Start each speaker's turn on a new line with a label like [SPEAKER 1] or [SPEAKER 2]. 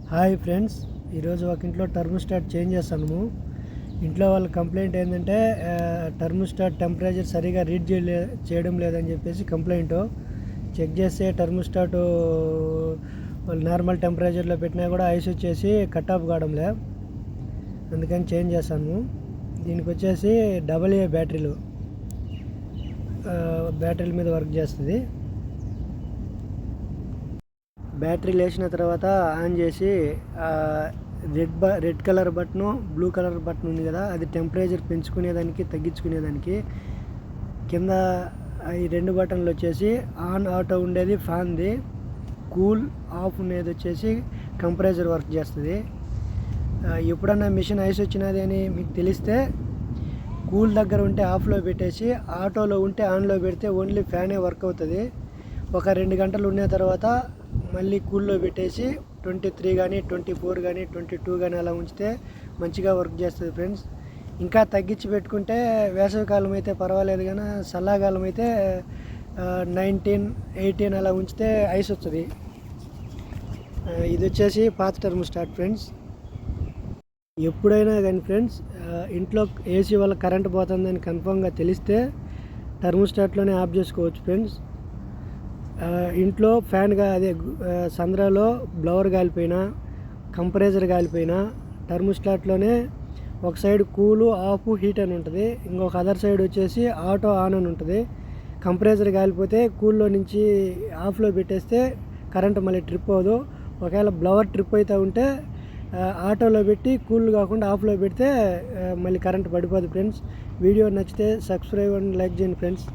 [SPEAKER 1] Hi friends, ఈరోజు ఒక ఇంట్లో టర్మోస్టాట్ చేంజ్ చేస్తాము. ఇంట్లో వాళ్ళ కంప్లైంట్ ఏంటంటే టర్మోస్టాట్ టెంపరేచర్ సరిగా రీడ్ చేయడం లేదని చెప్పేసి కంప్లైంట్. చెక్ చేస్తే టర్మోస్టాట్ నార్మల్ టెంపరేచర్లో పెట్టినా కూడా ఐస్ వచ్చేసి కట్ ఆఫ్ కావడం లే. అందుకని చేంజ్ చేస్తాము. దీనికి వచ్చేసి AA బ్యాటరీల మీద వర్క్ చేస్తుంది. బ్యాటరీ లేచిన తర్వాత ఆన్ చేసి red colour button, blue colour button ఉంది కదా, అది టెంపరేచర్ పెంచుకునేదానికి తగ్గించుకునేదానికి. కింద ఈ రెండు బటన్లు వచ్చేసి ఆన్ ఆటో ఉండేది ఫ్యాన్ది, కూల్ ఆఫ్ ఉండేది వచ్చేసి కంప్రెసర్ వర్క్ చేస్తుంది. ఎప్పుడన్నా మిషన్ ఐస్ వచ్చినది అని మీకు తెలిస్తే కూల్ దగ్గర ఉంటే ఆఫ్లో పెట్టేసి ఆటోలో ఉంటే ఆన్లో పెడితే ఓన్లీ ఫ్యానే వర్క్ అవుతుంది. ఒక 2 గంటలు ఉన్న తర్వాత మళ్ళీ కూల్లో పెట్టేసి 23 కానీ 24 కానీ 22 కానీ అలా ఉంచితే మంచిగా వర్క్ చేస్తుంది ఫ్రెండ్స్. ఇంకా తగ్గించి పెట్టుకుంటే వేసవికాలం అయితే పర్వాలేదు, కానీ చల్లకాలం అయితే 19, 18 అలా ఉంచితే ఐస్ వస్తుంది. ఇది వచ్చేసి పాత టర్మోస్టాట్ ఫ్రెండ్స్. ఎప్పుడైనా కానీ ఫ్రెండ్స్, ఇంట్లో ఏసీ వల్ల కరెంట్ పోతుందని కన్ఫామ్గా తెలిస్తే టర్మోస్టాట్లోనే ఆఫ్ చేసుకోవచ్చు ఫ్రెండ్స్. ఇంట్లో ఫ్యాన్గా సంద్రాలో బ్లవర్ కాలిపోయినా, కంప్రెసర్ కాలిపోయినా టర్మోస్టాట్లోనే ఒక సైడ్ కూలు ఆఫ్ హీట్ అని ఉంటుంది, ఇంకొక అదర్ సైడ్ వచ్చేసి ఆటో ఆన్ అని ఉంటుంది. కంప్రెసర్ కాలిపోతే కూల్లో నుంచి ఆఫ్లో పెట్టేస్తే కరెంట్ మళ్ళీ ట్రిప్ అవ్వదు. ఒకవేళ బ్లవర్ ట్రిప్ అవుతూ ఉంటే ఆటోలో పెట్టి కూల్ కాకుండా ఆఫ్లో పెడితే మళ్ళీ కరెంట్ పడిపోదు ఫ్రెండ్స్. వీడియో నచ్చితే సబ్స్క్రైబ్ అండ్ లైక్ చేయండి ఫ్రెండ్స్.